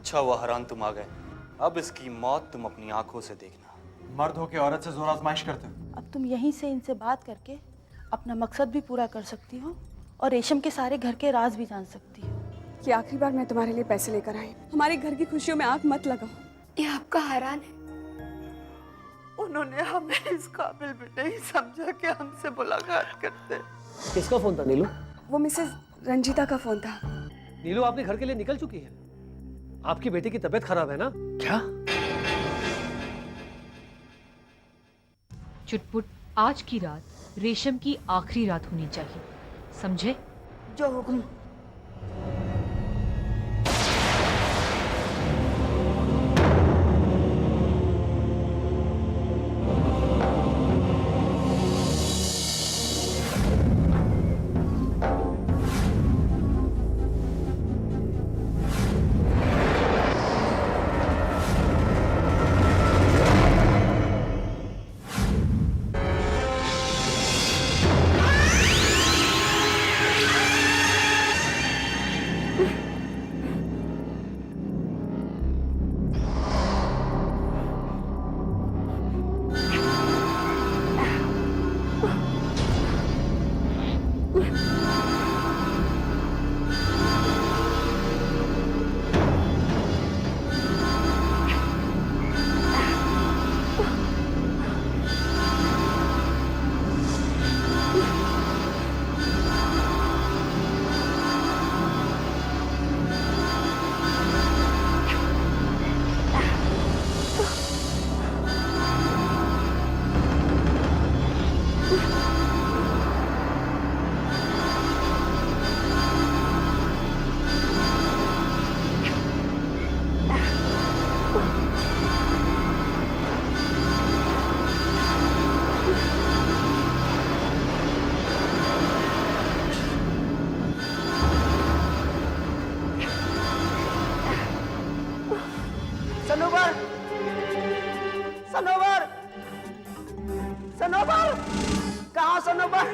अच्छा हुआ हरान तुम आ गए। अब इसकी मौत तुम अपनी आंखों से देखना। मर्द हो के औरत से जोर आजमाइश करते हो। अब तुम यहीं से इनसे बात करके अपना मकसद भी पूरा कर सकती हो और रेशम के सारे घर के राज भी जान सकती हो। ये आखिरी बार मैं तुम्हारे लिए पैसे लेकर आई। हमारे घर की खुशियों में आंख मत लगाओ। ये आपका हरान है। उन्होंने हमें इस काबिल भी नहीं समझा कि हमसे मुलाकात करते। किसका फोन था नीलू? वो मिसेस रंजीता का फोन था। नीलू आपके घर के लिए निकल चुकी है। आपकी बेटी की तबीयत खराब है ना? क्या? चुटपुट आज की रात रेशम की आखिरी रात होनी चाहिए, समझे? जो हुक्म। सनोवर! सनोवर! सनोवर! कहाँ हो सनोवर?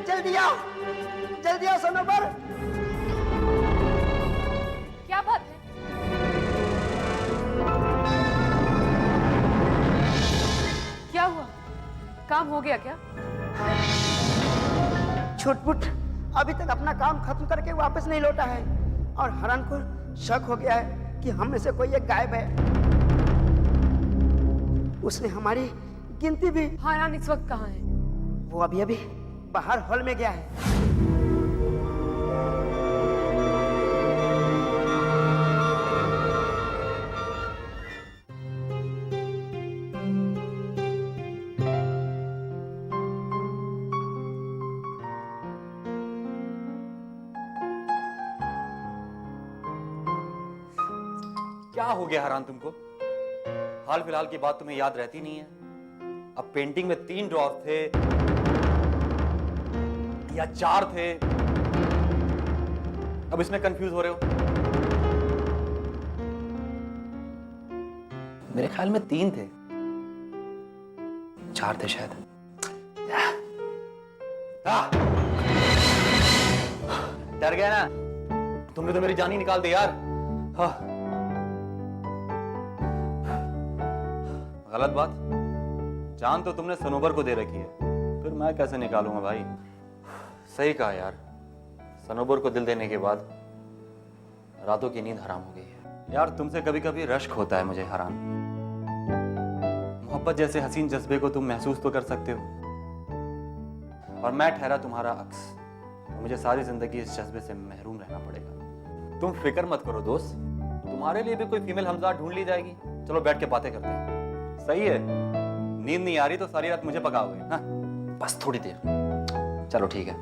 जल्दी आओ! जल्दी आओ सनोवर! क्या बात है? क्या हुआ? काम हो गया क्या? छुटपुट अभी तक अपना काम खत्म करके वापस नहीं लौटा है और हरान को शक हो गया है कि हम में से कोई एक गायब है। उसने हमारी गिनती भी। हरान इस वक्त कहाँ है? वो अभी अभी बाहर हॉल में गया है। क्या हो गया हरान तुमको? हाल फिलहाल की बात तुम्हें याद रहती नहीं है? अब पेंटिंग में 3 ड्रॉर थे या 4 थे, अब इसमें कंफ्यूज हो रहे हो? मेरे ख्याल में 3 थे, 4 थे शायद। डर गया ना? तुमने तो मेरी जान ही निकाल दी यार। गलत बात। जान तो तुमने सनोवर को दे रखी है, फिर मैं कैसे निकालूंगा भाई? सही कहा यार, सनोवर को दिल देने के बाद रातों की नींद हराम हो गई है। यार तुमसे कभी कभी रश्क होता है मुझे हराम। मोहब्बत जैसे हसीन जज्बे को तुम महसूस तो कर सकते हो, और मैं ठहरा तुम्हारा अक्स, तो मुझे सारी जिंदगी इस जज्बे से महरूम रहना पड़ेगा। तुम फिक्र मत करो दोस्त, तुम्हारे लिए भी कोई फीमेल हमजा ढूंढ ली जाएगी। चलो बैठ के बातें करते हैं। सही है, नींद नहीं आ रही तो सारी रात मुझे पकाओगे? हाँ बस थोड़ी देर। चलो ठीक है।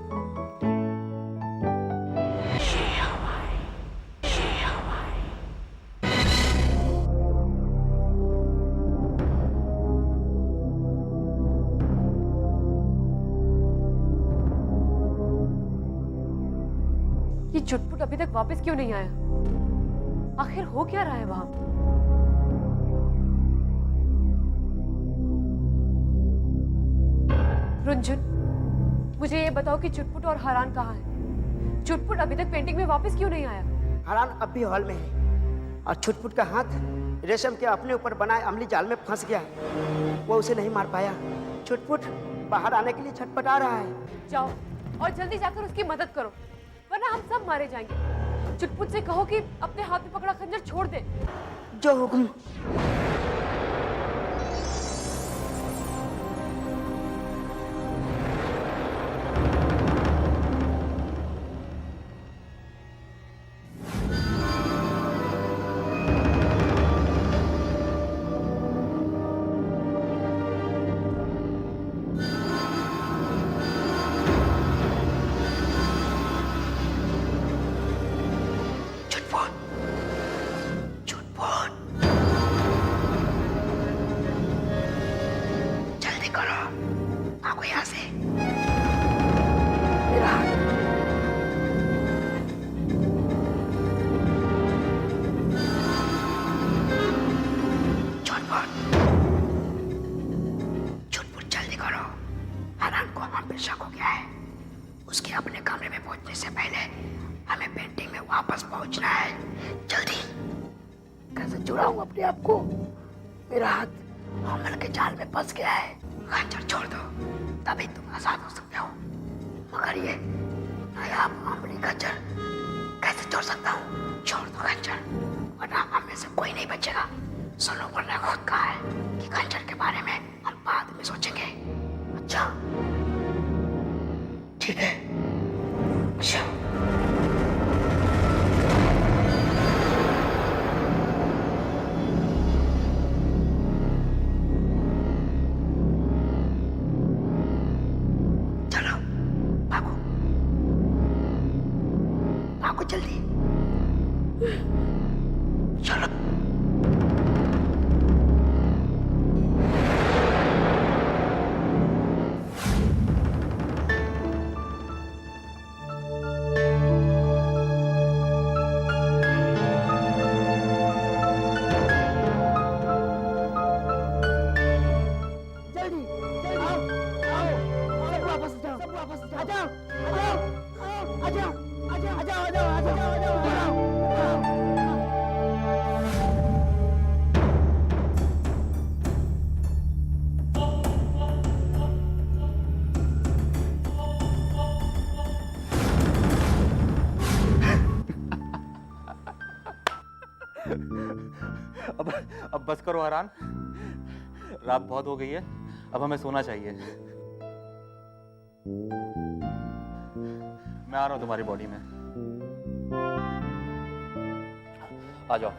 ये चुटपुट अभी तक वापस क्यों नहीं आया? आखिर हो क्या रहा है वहां? रुंजुन, मुझे ये बताओ कि चुटपुट और हरान कहाँ है? चुटपुट अभी तक पेंटिंग में वापस क्यों नहीं आया? हरान अब भी हॉल में है और छुटपुट का हाथ रेशम के अपने ऊपर बनाए अमली जाल में फंस गया। वो उसे नहीं मार पाया। छुटपुट बाहर आने के लिए छटपटा रहा है। जाओ और जल्दी जाकर उसकी मदद करो, वरना हम सब मारे जाएंगे। चुटपुट से कहो कि अपने हाथ में पकड़ा खंजर छोड़ दे। जो हुक्म। उसके अपने कमरे में पहुंचने से पहले हमें पेंटिंग में वापस पहुंचना है। जल्दी। कैसे जुड़ाऊं अपने आप को? मेरा हाथ हमल के जाल में फंस गया है। खंजर छोड़ दो, तभी तुम आजाद हो सकते हो। मगर ये नायाब अमली खंजर कैसे छोड़ सकता हूँ? छोड़ दो खंजर, वरना हम में से कोई नहीं बचेगा। सलोवर ने खुद कहा है कि खंजर के बारे में हम बाद में सोचेंगे। अच्छा ठीक है। अच्छा चलो भागो, भागो जल्दी। चलो। अब बस करो हरान, रात बहुत हो गई है, अब हमें सोना चाहिए। मैं आ रहा हूं तुम्हारी बॉडी में, आ जाओ।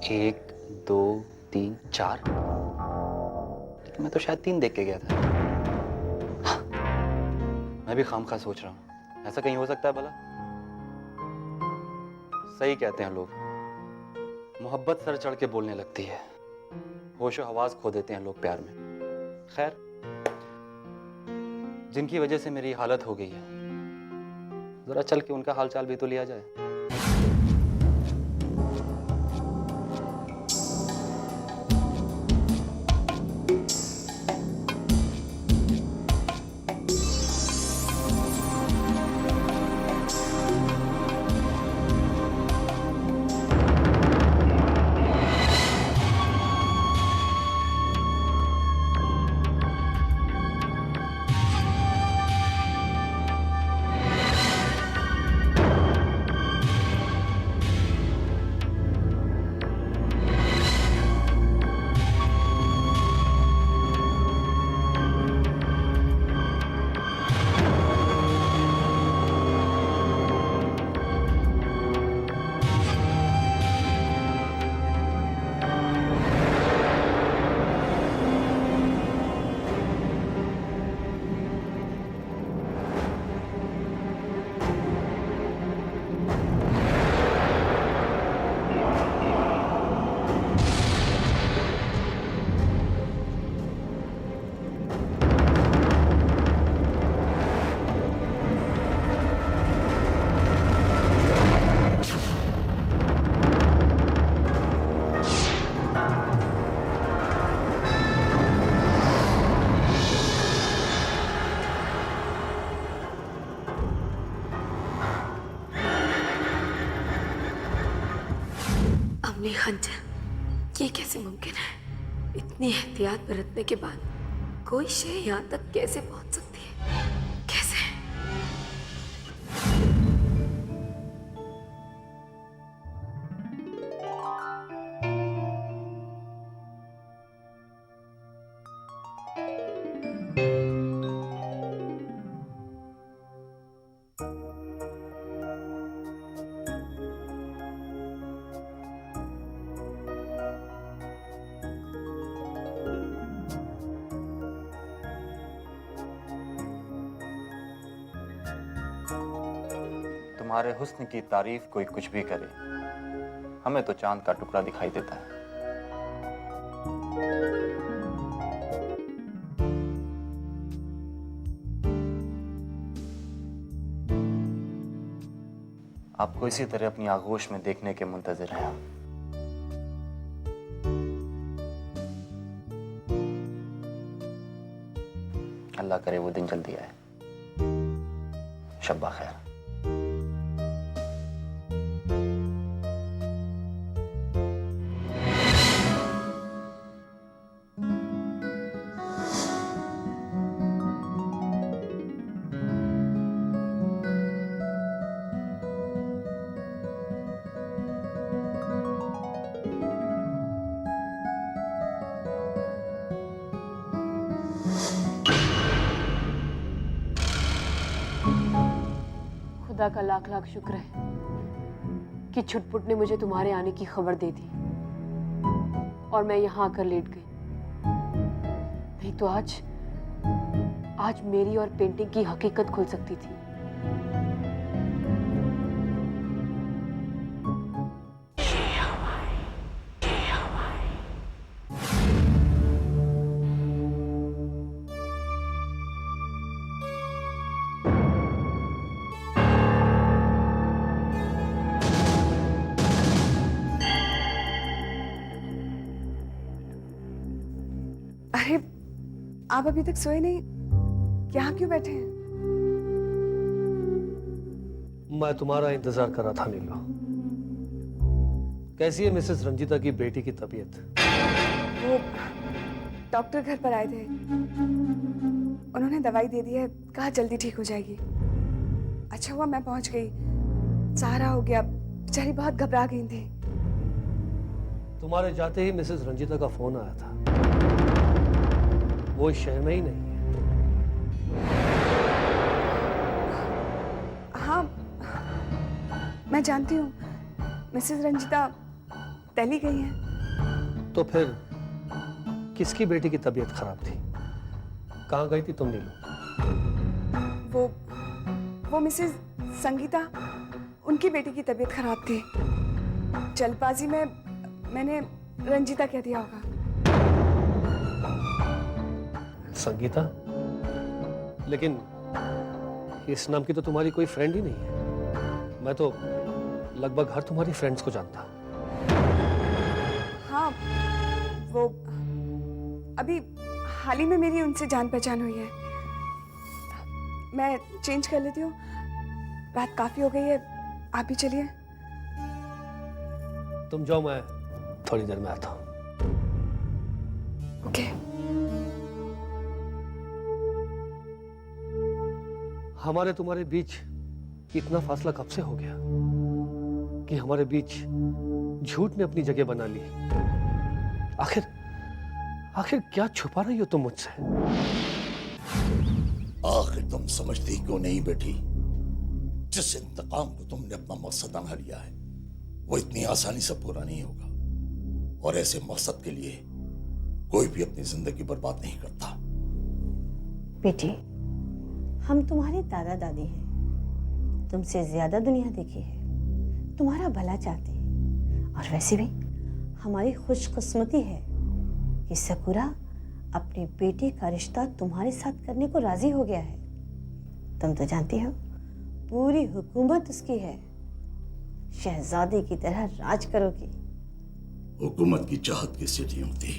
एक, दो, तीन, चार। मैं तो शायद 3 देख के गया था। हाँ, मैं भी खामखा सोच रहा हूं, ऐसा कहीं हो सकता है भला? सही कहते हैं लोग, मोहब्बत सर चढ़ के बोलने लगती है, होशो हवास खो देते हैं लोग प्यार में। खैर, जिनकी वजह से मेरी हालत हो गई है, जरा चल के उनका हालचाल भी तो लिया जाए। अपनी खंजर, ये कैसे मुमकिन है? इतनी एहतियात बरतने के बाद कोई शय यहाँ तक कैसे पहुंच सकती है? कैसे? तुम्हारे हुस्न की तारीफ कोई कुछ भी करे, हमें तो चांद का टुकड़ा दिखाई देता है। आपको इसी तरह अपनी आगोश में देखने के मुंतजिर हैं हम। अल्लाह करे वो दिन जल्दी आए। शब्बा खैर। खुदा का लाख लाख शुक्र है कि छुटपुट ने मुझे तुम्हारे आने की खबर दे दी और मैं यहाँ आकर लेट गई। नहीं तो आज मेरी और पेंटिंग की हकीकत खुल सकती थी। अरे आप अभी तक सोए नहीं? यहाँ क्यों बैठे हैं? मैं तुम्हारा इंतजार कर रहा था नीलो। कैसी है मिसेस रंजीता की बेटी की तबीयत? वो डॉक्टर घर पर आए थे, उन्होंने दवाई दे दी है, कहा जल्दी ठीक हो जाएगी। अच्छा हुआ मैं पहुंच गई, सहारा हो गया। बेचारी बहुत घबरा गई थी। तुम्हारे जाते ही मिसेस रंजीता का फोन आया था। वो इस शहर में ही नहीं है। हाँ मैं जानती हूँ, मिसेस रंजीता दिल्ली गई हैं। तो फिर किसकी बेटी की तबीयत खराब थी? कहाँ गई थी तुम नीलू? वो मिसेस संगीता, उनकी बेटी की तबीयत खराब थी। जल्दबाजी में मैंने रंजीता कह दिया होगा। संगीता? लेकिन इस नाम की तो तुम्हारी कोई फ्रेंड ही नहीं है। मैं तो लगभग हर तुम्हारी फ्रेंड्स को जानता हूँ। हाँ वो अभी हाल ही में मेरी उनसे जान पहचान हुई है। मैं चेंज कर लेती हूँ, रात काफी हो गई है, आप भी चलिए। तुम जाओ, मैं थोड़ी देर में आता हूँ। ओके। हमारे तुम्हारे बीच इतना फासला कब से हो गया कि हमारे बीच झूठ ने अपनी जगह बना ली? आखिर क्या छुपा रही हो तुम मुझसे? आखिर तुम समझती क्यों नहीं बेटी? जिस इंतकाम को तुमने अपना मकसद बना लिया है वो इतनी आसानी से पूरा नहीं होगा, और ऐसे मकसद के लिए कोई भी अपनी जिंदगी बर्बाद नहीं करता। बेटी, हम तुम्हारे दादा दादी हैं, तुमसे ज्यादा दुनिया देखी है, तुम्हारा भला चाहते हैं। और वैसे भी हमारी खुशकिस्मती है कि सकूरा अपनी बेटी का रिश्ता तुम्हारे साथ करने को राजी हो गया है। तुम तो जानती हो पूरी हुकूमत उसकी है, शहजादी की तरह राज करोगी। हुकूमत की चाहत की सीढ़ियों थी।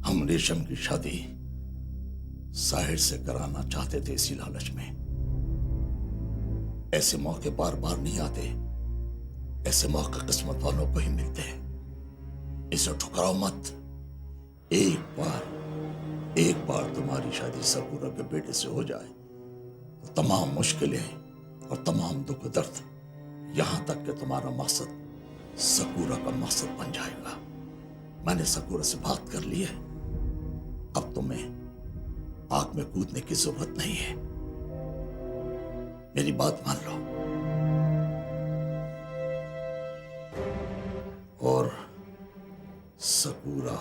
हम रेशम की शादी साहिर से कराना चाहते थे इसी लालच में। ऐसे मौके बार बार नहीं आते, ऐसे मौके किस्मत वालों को ही मिलते हैं। इसे ठुकराओ मत। एक बार तुम्हारी शादी सकूरा के बेटे से हो जाए तो तमाम मुश्किलें और तमाम दुख दर्द, यहां तक कि तुम्हारा मकसद सकूरा का मकसद बन जाएगा। मैंने सकूरा से बात कर ली है। अब तुम्हें आग में कूदने की जरूरत नहीं है। मेरी बात मान लो और सकूरा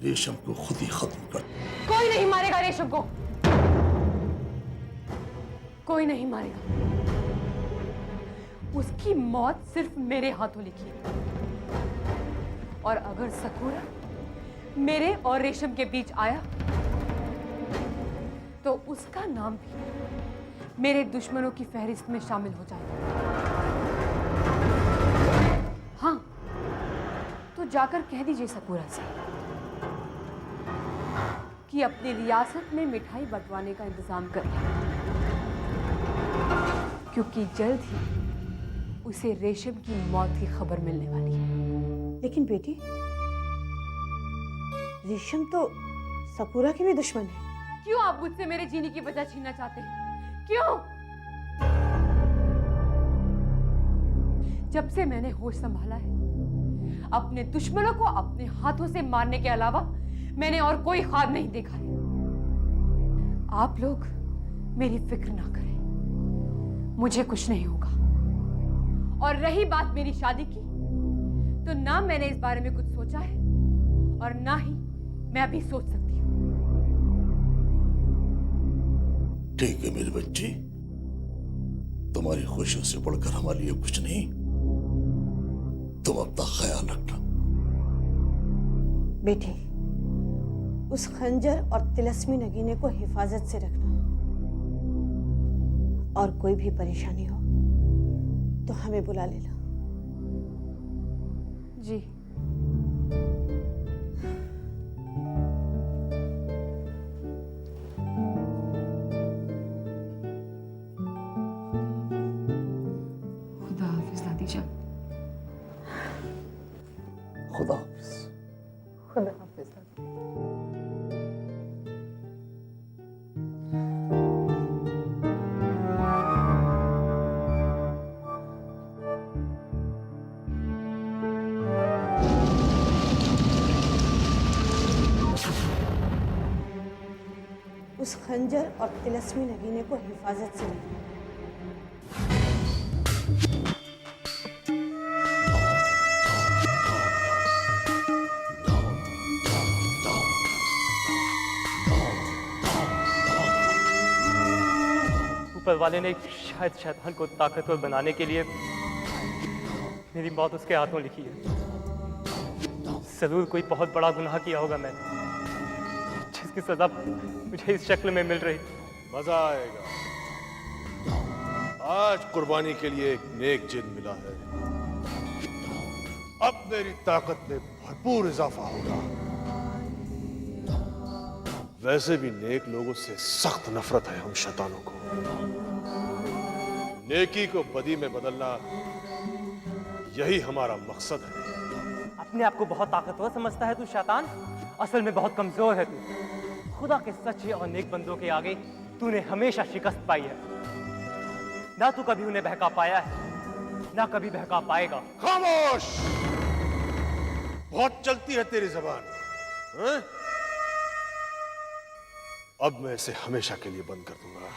रेशम को खुद ही खत्म कर। कोई नहीं मारेगा रेशम को, कोई नहीं मारेगा। उसकी मौत सिर्फ मेरे हाथों लिखी है। और अगर सकूरा मेरे और रेशम के बीच आया तो उसका नाम भी मेरे दुश्मनों की फहरिस्त में शामिल हो जाएगा। हाँ, तो जाकर कह दीजिए सकूरा से कि अपनी रियासत में मिठाई बंटवाने का इंतजाम कर ले, क्योंकि जल्द ही उसे रेशम की मौत की खबर मिलने वाली है। लेकिन बेटी, रेशम तो सकूरा की भी दुश्मन है। क्यों आप मुझसे मेरे जीने की वजह छीनना चाहते हैं? क्यों? जब से मैंने होश संभाला है, अपने दुश्मनों को अपने हाथों से मारने के अलावा मैंने और कोई ख्वाब नहीं देखा है। आप लोग मेरी फिक्र ना करें, मुझे कुछ नहीं होगा। और रही बात मेरी शादी की, तो ना मैंने इस बारे में कुछ सोचा है और ना ही मैं अभी सोच सकती हूँ। ठीक है मेरी बच्ची, तुम्हारी खुशियों से बढ़कर हमारे लिए कुछ नहीं। तुम अपना ख्याल रखना। बेटी, उस खंजर और तिलस्मी नगीने को हिफाजत से रखना, और कोई भी परेशानी हो तो हमें बुला लेना। जी। खुदा हाफिज दादी जान। खुदा हाफिज। खुदा हाफिज दादी। उस खंजर और तिलस्मी नगीने को हिफाजत से रखना। ऊपर वाले ने शायद शैतान को ताकतवर बनाने के लिए मेरी मौत उसके हाथों लिखी है। जरूर कोई बहुत बड़ा गुनाह किया होगा मैंने, जिसकी सजा मुझे इस शक्ल में मिल रही। मजा आएगा। आज कुर्बानी के लिए एक नेक जिन मिला है। अब मेरी ताकत में भरपूर इजाफा होगा। वैसे भी नेक लोगों से सख्त नफरत है हम शैतानों को। नेकी को बदी में बदलना, यही हमारा मकसद है। अपने आप को बहुत ताकतवर समझता है तू शैतान, असल में बहुत कमजोर है तू। खुदा के सच्चे और नेक बंदों के आगे तूने हमेशा शिकस्त पाई है। ना तू कभी उन्हें बहका पाया है, ना कभी बहका पाएगा। खामोश! बहुत चलती है तेरी जबान, हैं? अब मैं इसे हमेशा के लिए बंद कर दूंगा।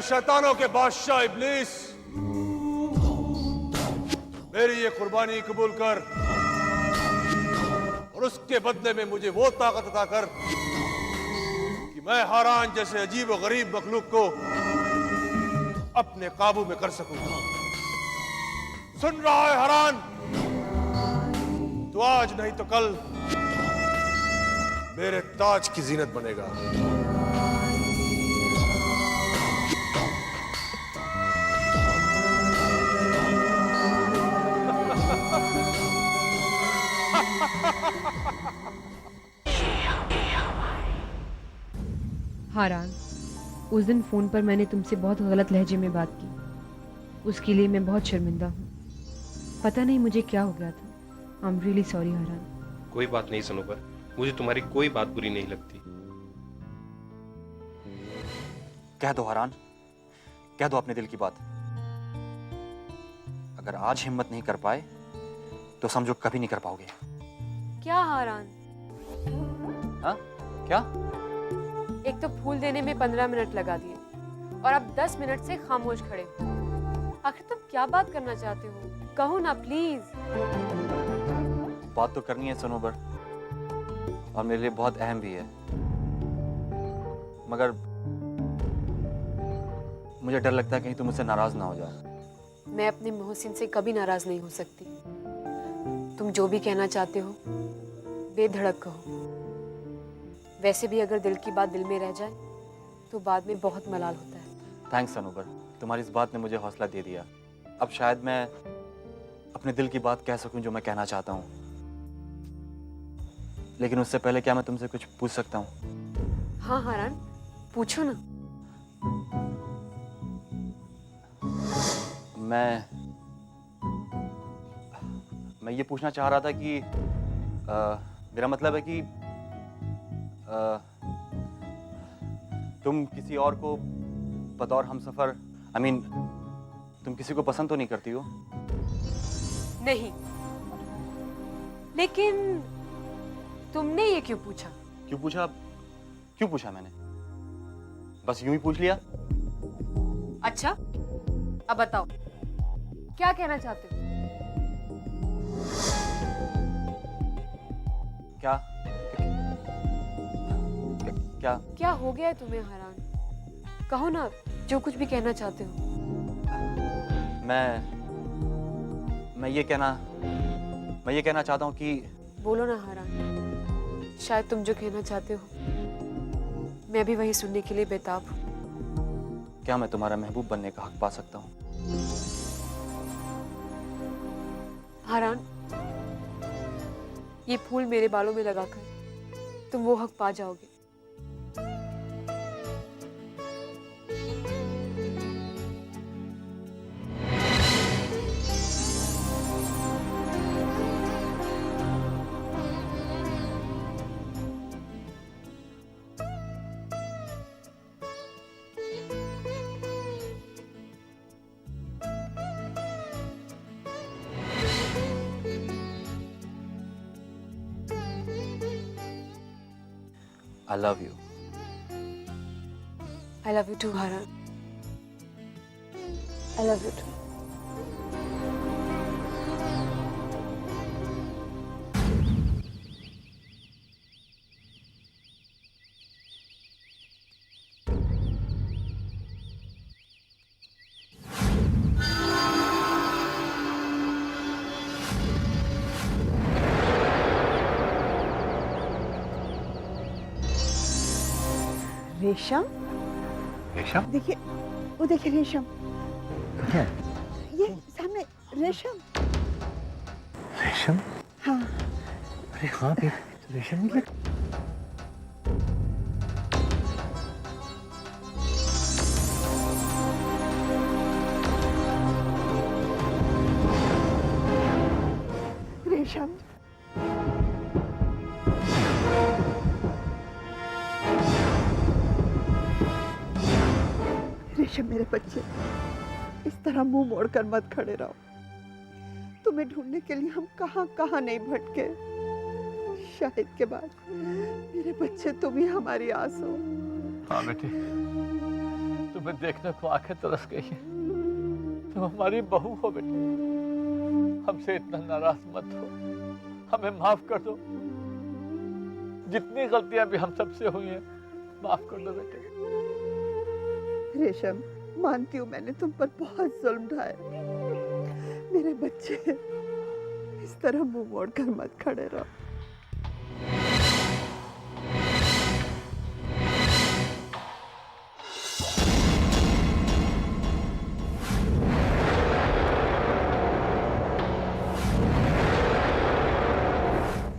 शैतानों के बादशाह इब्लीस, मेरी ये कुर्बानी कबूल कर और उसके बदले में मुझे वो ताकत अता कर कि मैं हारान जैसे अजीब और गरीब मखलूक को अपने काबू में कर सकूंगा। सुन रहा है हरान? तो आज नहीं तो कल मेरे ताज की जीनत बनेगा। हारान, उस दिन फ़ोन पर मैंने तुमसे बहुत गलत लहजे में बात की, उसके लिए मैं बहुत शर्मिंदा हूँ। पता नहीं मुझे क्या हो गया था। आई एम रियली सॉरी हारान। कोई बात नहीं सनोबर, मुझे तुम्हारी कोई बात बुरी नहीं लगती। कह दो हरान, कह दो अपने दिल की बात। अगर आज हिम्मत नहीं कर पाए तो समझो कभी नहीं कर पाओगे। क्या हारान? हाँ क्या? एक तो फूल देने में 15 मिनट लगा दिए और अब 10 मिनट से खामोश खड़े हो। आखिर तुम क्या बात करना चाहते हो? कहो ना प्लीज। बात तो करनी है सनोबर, और मेरे लिए बहुत अहम भी है, मगर मुझे डर लगता है कहीं तुम मुझसे नाराज ना हो जाओ। मैं अपने मोहसिन से कभी नाराज नहीं हो सकती। तुम जो भी कहना चाहते हो बेधड़क कहो। वैसे भी अगर दिल की बात दिल में रह जाए तो बाद में बहुत मलाल होता है। थैंक्स सनोबर, तुम्हारी इस बात ने मुझे हौसला दे दिया। अब शायद मैं अपने दिल की बात कह सकूं जो मैं कहना चाहता हूं। लेकिन उससे पहले क्या मैं तुमसे कुछ पूछ सकता हूं? हाँ हारान, पूछो ना। मैं ये पूछना चाह रहा था कि मेरा मतलब है कि तुम किसी और को बतौर हमसफर, I mean, तुम किसी को पसंद तो नहीं करती हो? नहीं, लेकिन तुमने ये क्यों पूछा? क्यों पूछा? क्यों पूछा मैंने? बस यूं ही पूछ लिया। अच्छा, अब बताओ क्या कहना चाहते हो? क्या क्या क्या हो गया है तुम्हें हारान? कहो ना जो कुछ भी कहना चाहते हो। मैं ये कहना चाहता हूँ कि बोलो ना हारान, शायद तुम जो कहना चाहते हो मैं भी वही सुनने के लिए बेताब हूँ। क्या मैं तुम्हारा महबूब बनने का हक पा सकता हूँ? हारान, ये फूल मेरे बालों में लगाकर तुम वो हक पा जाओगे। I love you. I love you too, Haran. I love you too. रेशम, रेशम? देखिए, वो देखिए रेशम। क्या? ये सामने रेशम। रेशम? हाँ। अरे हाँ बेबी, तो रेशम ही लग। रेशम। रेशम मेरे बच्चे, इस तरह मुंह मोड़कर मत खड़े रहो। तुम्हें ढूंढने के लिए हम कहां कहां नहीं भटके। शाहिद के बाद मेरे बच्चे तुम ही हमारी आस हो। हाँ बेटी, तुम्हें देखने को आंखें तरस गई है। तुम हमारी बहू हो बेटी, हमसे इतना नाराज मत हो, हमें माफ कर दो। जितनी गलतियां भी हम सबसे हुई हैं माफ कर दो बेटे। रेशम, मानती हूँ मैंने तुम पर बहुत जुल्म ढाया। मेरे बच्चे, इस तरह मुंह मोड़कर मत खड़े रहो।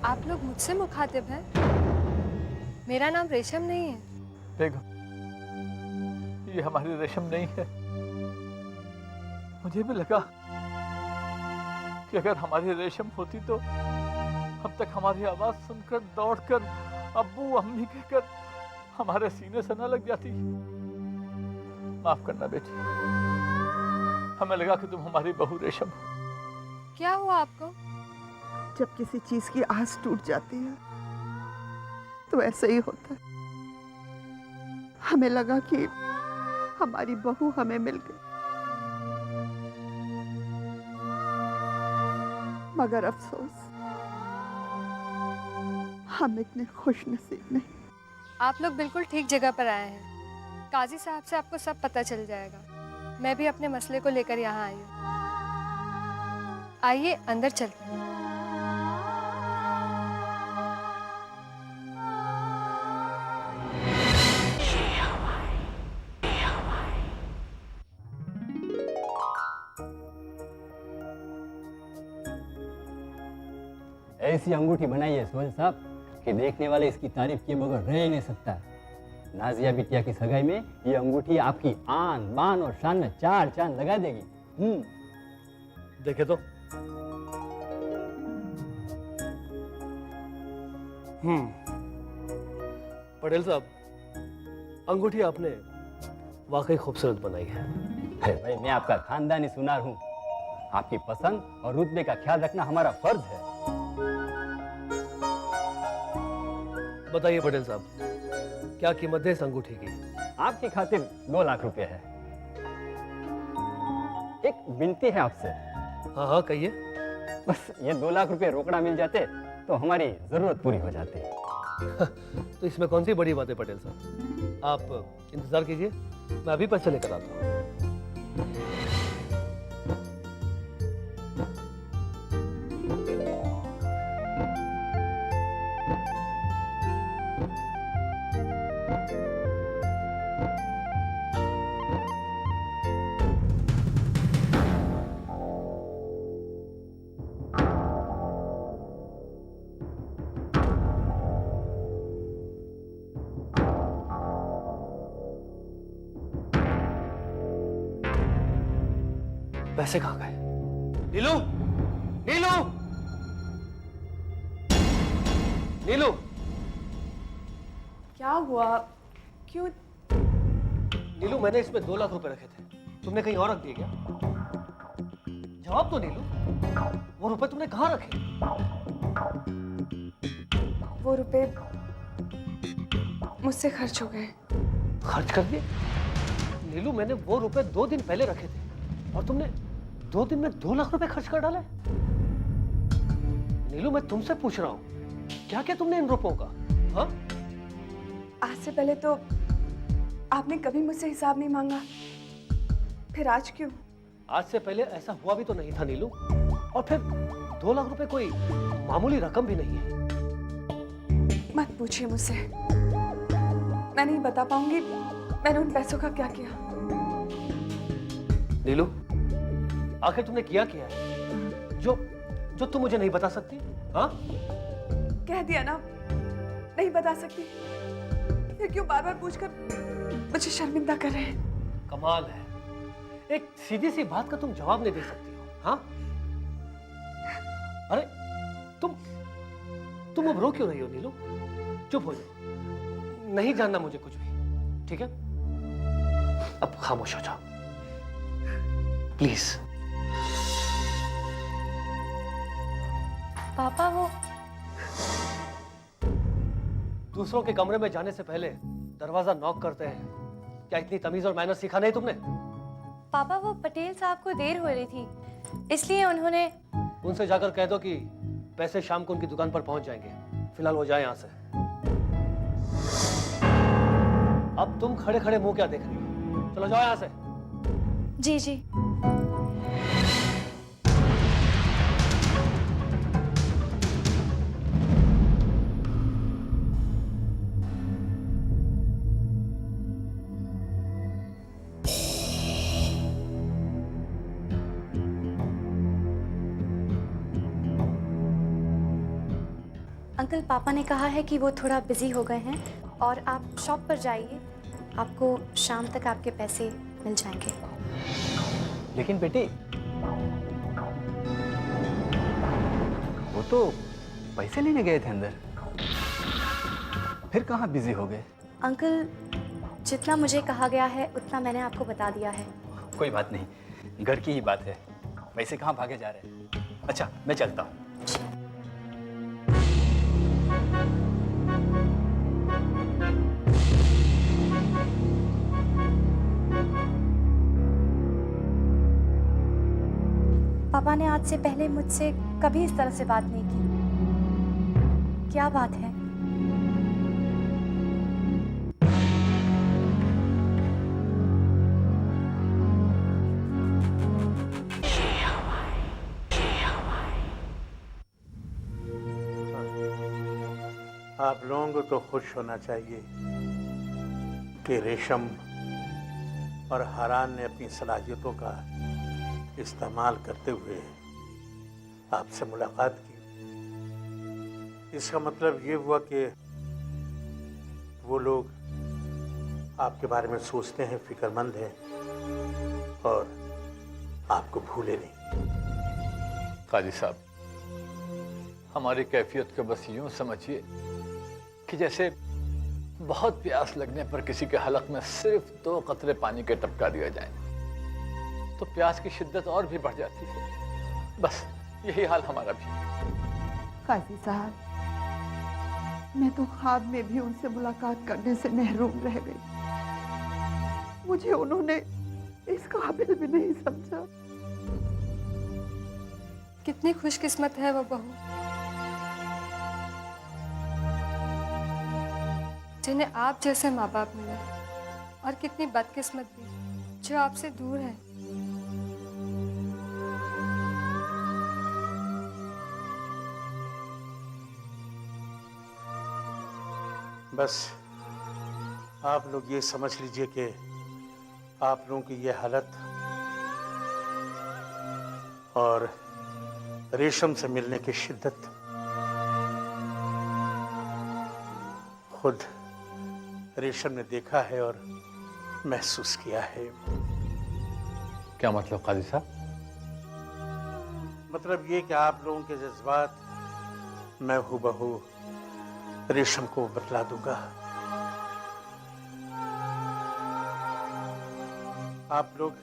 आप लोग मुझसे मुखातिब हैं? मेरा नाम रेशम नहीं है। देखो, ये हमारी रेशम नहीं है। मुझे भी लगा कि अगर हमारी रेशम होती तो अब तक हमारी आवाज सुनकर दौड़कर अब्बू अम्मी कहकर हमारे सीने से न लग जाती। माफ करना बेटी, हमें लगा कि तुम हमारी बहू रेशम हो। क्या हुआ आपको? जब किसी चीज की आस टूट जाती है तो ऐसा ही होता है। हमें लगा कि हमारी बहू हमें मिल गई, मगर अफसोस हम इतने खुश नसीब नहीं। आप लोग बिल्कुल ठीक जगह पर आए हैं। काजी साहब से आपको सब पता चल जाएगा। मैं भी अपने मसले को लेकर यहाँ आई हूँ। आइए अंदर चलते हैं। ऐसी अंगूठी बनाई है सोहेल साहब कि देखने वाले इसकी तारीफ किए बगैर रह ही नहीं सकता। नाजिया बिटिया की सगाई में ये अंगूठी आपकी आन बान और शान में चार चांद लगा देगी। देखे तो। पटेल साहब, अंगूठी आपने वाकई खूबसूरत बनाई है। अरे भाई, मैं आपका खानदानी सुनार हूँ। आपकी पसंद और रुतबे का ख्याल रखना हमारा फर्ज है। बताइए पटेल साहब, क्या कीमत है इस अंगूठी की? आपकी खातिर 2 लाख रुपए है। एक विनती है आपसे। हाँ हाँ कहिए। बस ये 2 लाख रुपए रोकड़ा मिल जाते तो हमारी जरूरत पूरी हो जाती। तो इसमें कौन सी बड़ी बात है पटेल साहब? आप इंतजार कीजिए, मैं अभी पैसे लेकर आता हूँ। पैसे कहाँ गए? नीलू, नीलू, नीलू। क्या हुआ? क्यों? नीलू, मैंने इसमें 2 लाख रुपए रखे थे, तुमने कहीं और रख दिए क्या? जवाब दो नीलू, वो रुपए तुमने कहाँ रखे? वो रुपए मुझसे खर्च हो गए। खर्च कर दिए? नीलू, मैंने वो रुपए 2 दिन पहले रखे थे और तुमने 2 दिन में 2 लाख रुपए खर्च कर डाले। नीलू, मैं तुमसे पूछ रहा हूँ, क्या क्या तुमने इन रुपयों का? हाँ? आज से पहले तो आपने कभी मुझसे हिसाब नहीं मांगा, फिर आज क्यों? आज से पहले ऐसा हुआ भी तो नहीं था नीलू, और फिर 2 लाख रुपए कोई मामूली रकम भी नहीं है। मत पूछिए मुझसे, मैं नहीं बता पाऊंगी मैंने उन पैसों का क्या किया। नीलू, आखिर तुमने किया क्या है जो तुम मुझे नहीं बता सकती? हाँ? कह दिया ना, नहीं बता सकती, फिर क्यों बार बार पूछकर मुझे शर्मिंदा कर रहे हैं? कमाल है, एक सीधी सी बात का तुम जवाब नहीं दे सकती हो। हाँ? अरे तुम अब रो क्यों रही हो नीलू? चुप हो जाओ, नहीं जानना मुझे कुछ भी, ठीक है? अब खामोश हो जाओ प्लीज। पापा, वो दूसरों के कमरे में जाने से पहले दरवाजा नॉक करते हैं, क्या इतनी तमीज और मैनर्स सीखा नहीं तुमने? पापा, वो पटेल साहब को देर हो रही थी, इसलिए उन्होंने। उनसे जाकर कह दो कि पैसे शाम को उनकी दुकान पर पहुंच जाएंगे। फिलहाल वो जाए यहां से। अब तुम खड़े खड़े मुंह क्या देख रही हो? चलो जाओ यहां से। जी जी। अंकल, पापा ने कहा है कि वो थोड़ा बिजी हो गए हैं और आप शॉप पर जाइए, आपको शाम तक आपके पैसे मिल जाएंगे। लेकिन बेटी, वो तो पैसे लेने गए थे अंदर, फिर कहाँ बिजी हो गए? अंकल, जितना मुझे कहा गया है उतना मैंने आपको बता दिया है। कोई बात नहीं, घर की ही बात है, वैसे कहाँ भागे जा रहे हैं? अच्छा, मैं चलता हूँ। पापा ने आज से पहले मुझसे कभी इस तरह से बात नहीं की। क्या बात है? आप लोगों को तो खुश होना चाहिए कि रेशम और हरान ने अपनी सलाहियतों का इस्तेमाल करते हुए आपसे मुलाकात की। इसका मतलब ये हुआ कि वो लोग आपके बारे में सोचते हैं, फिक्रमंद हैं और आपको भूले नहीं। काजी साहब, हमारी कैफियत को बस यूं समझिए कि जैसे बहुत प्यास लगने पर किसी के हलक में सिर्फ 2 कतरे पानी के टपका दिया जाए तो प्यास की शिद्दत और भी बढ़ जाती है। बस यही हाल हमारा भी। काजी साहब, मैं तो ख्वाब में भी उनसे मुलाकात करने से महरूम रह गई। मुझे उन्होंने इस काबिल भी नहीं समझा। कितनी खुशकिस्मत है वो बहू, जिन्हें आप जैसे माँ बाप मिले, और कितनी बदकिस्मत भी जो आपसे दूर है। बस आप लोग ये समझ लीजिए कि आप लोगों की ये हालत और रेशम से मिलने की शिद्दत खुद रेशम ने देखा है और महसूस किया है। क्या मतलब काजी साहब? मतलब ये कि आप लोगों के जज्बात मैं हूबहू रेशम को बतला दूंगा। आप लोग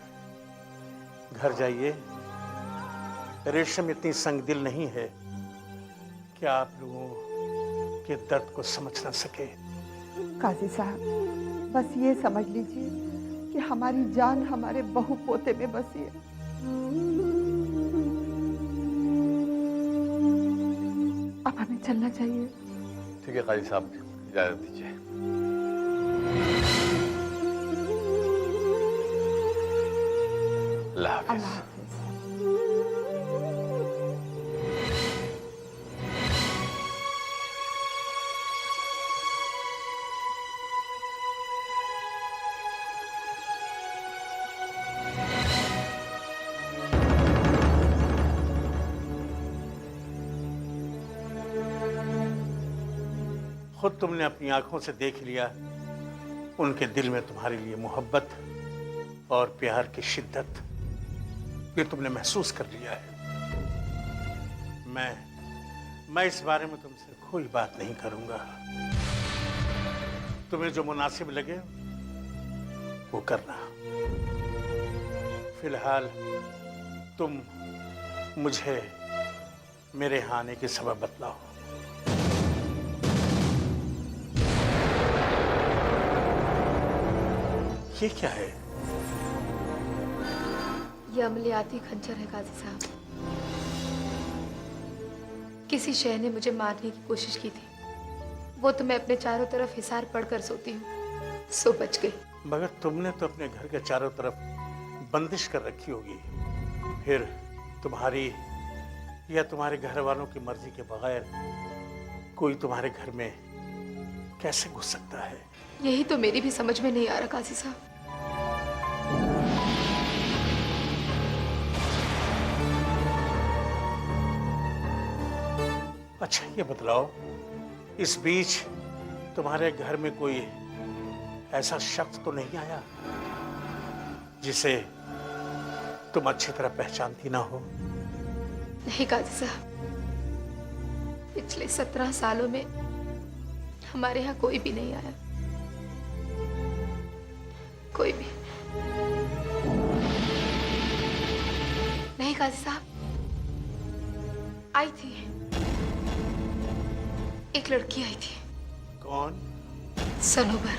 घर जाइए। रेशम इतनी संगदिल नहीं है कि आप लोगों के दर्द को समझ ना सके। काजी साहब, बस ये समझ लीजिए कि हमारी जान हमारे बहू पोते में बसी है। अब हमें चलना चाहिए। ठीक है काजी साहब, इजाजत दीजिए। अल्लाह हाफ़िज़। खुद तुमने अपनी आंखों से देख लिया उनके दिल में तुम्हारे लिए मोहब्बत और प्यार की शिद्दत, ये तुमने महसूस कर लिया है। मैं इस बारे में तुमसे कोई बात नहीं करूंगा। तुम्हें जो मुनासिब लगे वो करना। फिलहाल तुम मुझे मेरे यहाँ आने के सबब बतलाओ। ये क्या है? ये अमलियाती खंजर है काजी साहब। किसी शय ने मुझे मारने की कोशिश की थी, वो तो मैं अपने चारों तरफ हिसार पड़कर सोती हूँ, सो बच गई। मगर तुमने तो अपने घर के चारों तरफ बंदिश कर रखी होगी, फिर तुम्हारी या तुम्हारे घर वालों की मर्जी के बगैर कोई तुम्हारे घर में कैसे घुस सकता है? यही तो मेरी भी समझ में नहीं आ रहा काजी साहब। अच्छा ये बतलाओ, इस बीच तुम्हारे घर में कोई ऐसा शख्स तो नहीं आया जिसे तुम अच्छी तरह पहचानती ना हो? नहीं काजी साहब, पिछले 17 सालों में हमारे यहाँ कोई भी नहीं आया, कोई भी नहीं। काजी साहब, आई थी, एक लड़की आई थी। कौन? सनोबर।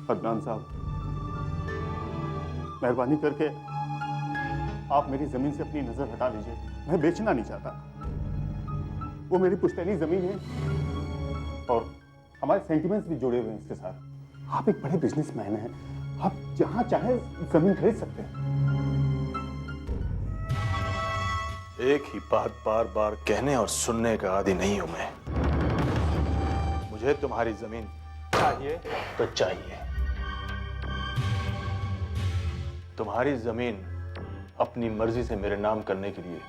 अदनान साहब, मेहरबानी करके आप मेरी जमीन से अपनी नजर हटा लीजिए। मैं बेचना नहीं चाहता। वो मेरी पुश्तैनी जमीन है और हमारे सेंटिमेंट्स भी जुड़े हुए हैं इसके साथ। आप एक बड़े बिजनेसमैन हैं, आप जहां चाहे जमीन खरीद सकते हैं। एक ही बात बार बार कहने और सुनने का आदी नहीं हूं मैं। मुझे तुम्हारी जमीन चाहिए तो चाहिए। तुम्हारी जमीन अपनी मर्जी से मेरे नाम करने के लिए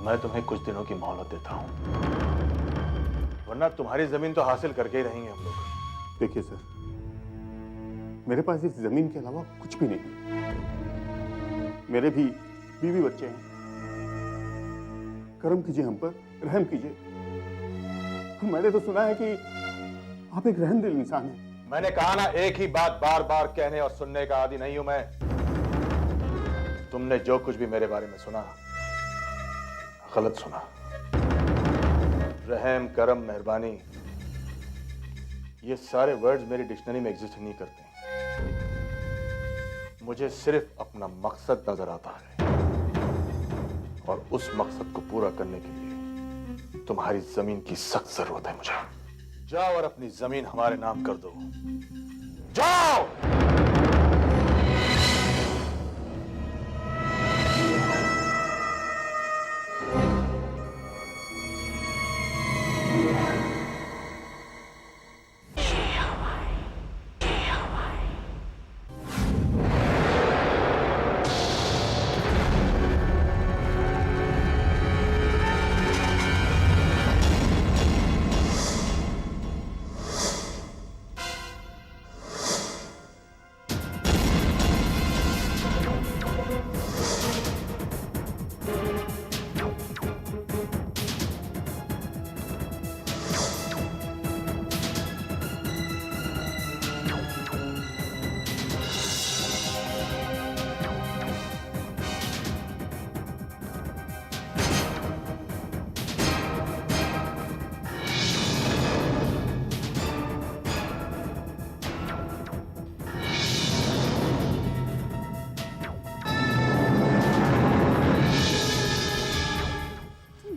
मैं तुम्हें कुछ दिनों की मोहलत देता हूं, वरना तुम्हारी जमीन तो हासिल करके ही रहेंगे हम लोग। देखिए सर, मेरे पास इस जमीन के अलावा कुछ भी नहीं। मेरे भी बीवी बच्चे हैं। करम कीजिए हम पर, रहम कीजिए। मैंने तो सुना है कि आप एक रहमदिल इंसान हैं। मैंने कहा ना, एक ही बात बार बार कहने और सुनने का आदी नहीं हूं मैं। तुमने जो कुछ भी मेरे बारे में सुना, गलत सुना। रहम, करम, मेहरबानी, ये सारे वर्ड्स मेरी डिक्शनरी में एग्जिस्ट नहीं करते। मुझे सिर्फ अपना मकसद नजर आता है और उस मकसद को पूरा करने के लिए तुम्हारी जमीन की सख्त जरूरत है मुझे। जाओ और अपनी जमीन हमारे नाम कर दो। जाओ।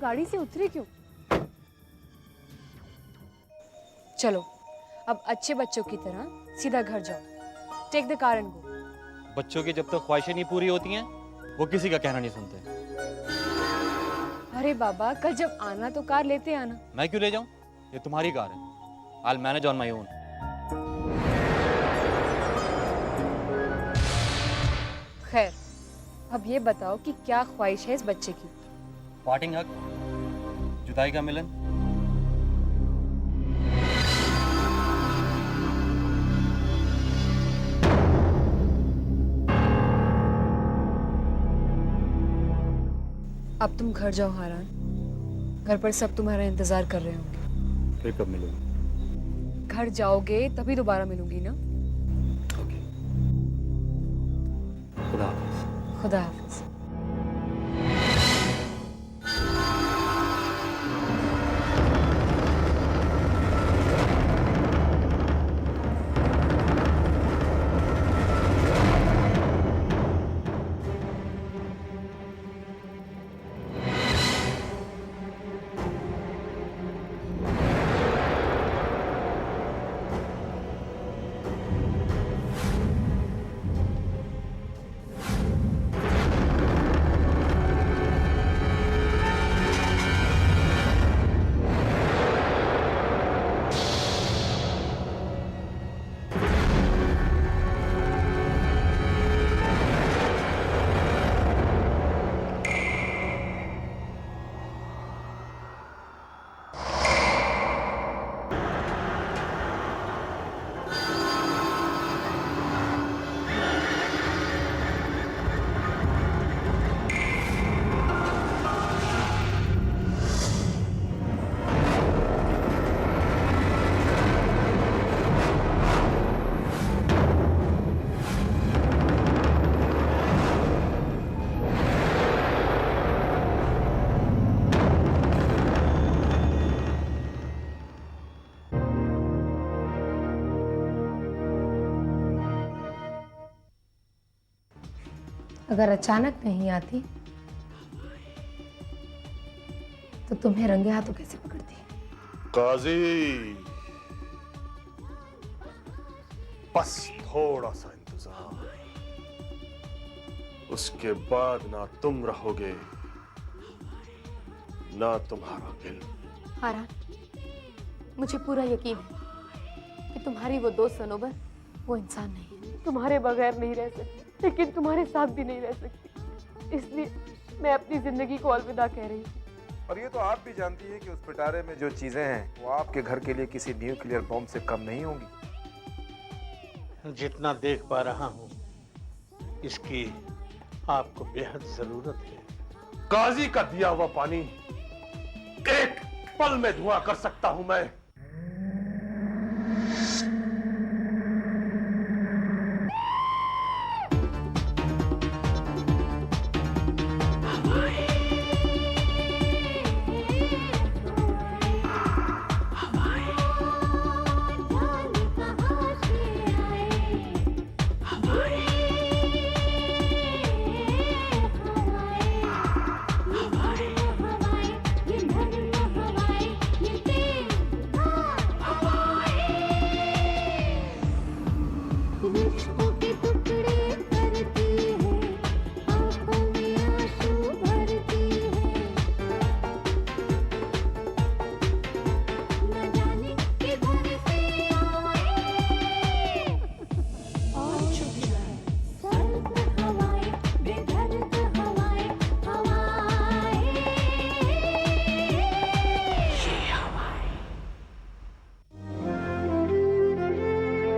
गाड़ी से उतरे क्यों? चलो अब अच्छे बच्चों की तरह सीधा घर जाओ। Take the car and go. बच्चों की जब तक ख्वाहिशें नहीं पूरी होती हैं, वो किसी का कहना नहीं सुनते। अरे बाबा, कल जब आना तो कार लेते आना। मैं क्यों ले जाऊं? ये तुम्हारी कार है। I'll manage on my own. खैर, अब ये बताओ कि क्या ख्वाहिश है इस बच्चे की? पार्टिंग हक, जुदाई का मिलन। अब तुम घर जाओ हारान। घर पर सब तुम्हारा इंतजार कर रहे होंगे। फिर कब मिलोगे? घर जाओगे तभी दोबारा मिलूंगी ना। खुदा हाफिज। खुदा हाफिज। अगर अचानक नहीं आती तो तुम्हें रंगे हाथों कैसे पकड़ती? काजी, बस थोड़ा सा इंतजार, उसके बाद ना तुम रहोगे ना तुम्हारा दिल। आरान, मुझे पूरा यकीन है कि तुम्हारी वो दोस्त सनोबर वो इंसान नहीं है। तुम्हारे बगैर नहीं रह सकती, लेकिन तुम्हारे साथ भी नहीं रह सकती, इसलिए मैं अपनी जिंदगी को अलविदा कह रही हूँ। और ये तो आप भी जानती है कि उस पिटारे में जो चीजें हैं वो आपके घर के लिए किसी न्यूक्लियर बॉम्ब से कम नहीं होंगी। जितना देख पा रहा हूँ इसकी आपको बेहद जरूरत है। काजी का दिया हुआ पानी एक पल में धुआं कर सकता हूं मैं।